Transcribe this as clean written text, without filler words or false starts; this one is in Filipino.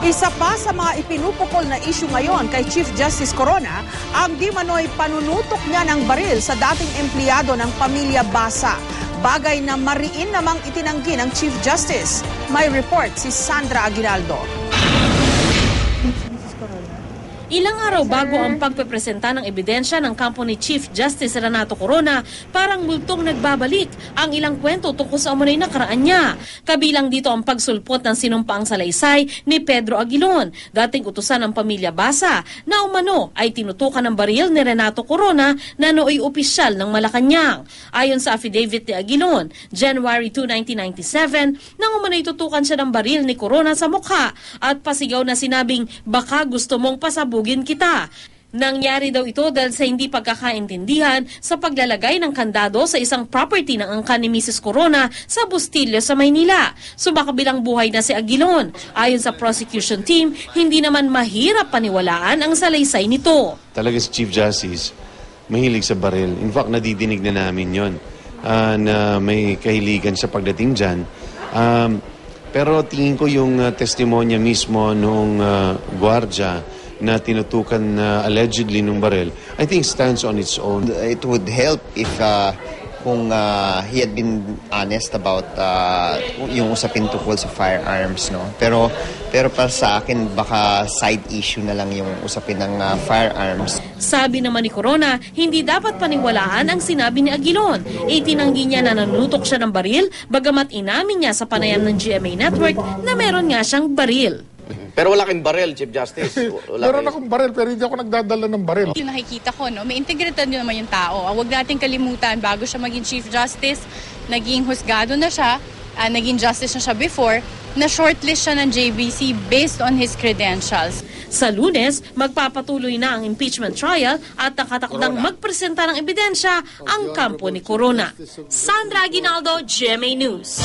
Isa pa sa mga ipinupukol na issue ngayon kay Chief Justice Corona ang di manoy panunutok niya ng baril sa dating empleyado ng pamilya Basa. Bagay na mariin namang itinanggi ng Chief Justice. May report si Sandra Aguinaldo. Ilang araw bago ang pagpepresenta ng ebidensya ng kampo ni Chief Justice Renato Corona, parang multong nagbabalik ang ilang kwento tungkol sa umunay na nakaraan niya. Kabilang dito ang pagsulpot ng sinumpaang salaysay ni Pedro Aguilon, dating utusan ng pamilya Basa, na umano ay tinutukan ng baril ni Renato Corona na nooy opisyal ng Malacanang. Ayon sa affidavit ni Aguilon, January 2, 1997, nang umano'y tutukan siya ng baril ni Corona sa mukha at pasigaw na sinabing, "Baka gusto mong pasabugin kita." Nangyari daw ito dahil sa hindi pagkakaintindihan sa paglalagay ng kandado sa isang property ng angkan ni Mrs. Corona sa Bustillo sa Maynila. Sumakabilang buhay na si Aguilon. Ayon sa prosecution team, hindi naman mahirap paniwalaan ang salaysay nito. Talaga si Chief Justice, mahilig sa baril. In fact, nadidinig na namin yon na may kahiligan sa pagdating dyan. Pero tingin ko yung testimonya mismo nung gwardya na tinutukan allegedly nung baril, I think stands on its own. It would help if kung he had been honest about yung usapin tungkol sa firearms, no? Pero para sa akin, baka side issue na lang yung usapin ng firearms. Sabi naman ni Corona, hindi dapat paniwalaan ang sinabi ni Aguilon. Itinanggi niya na nanutok siya ng baril, bagamat inamin niya sa panayam ng GMA Network na meron nga siyang baril. Pero wala kang baril, Chief Justice. Meron akong baril, pero hindi ako nagdadala ng baril. Yung nakikita ko, no, may integridad din naman yung tao. Huwag natin kalimutan, bago siya maging Chief Justice, naging husgado na siya, naging justice na siya before, na shortlist siya ng JBC based on his credentials. Sa Lunes, magpapatuloy na ang impeachment trial at nakatakdang magpresenta ng ebidensya ang kampo ni Corona. Sandra Aguinaldo, GMA News.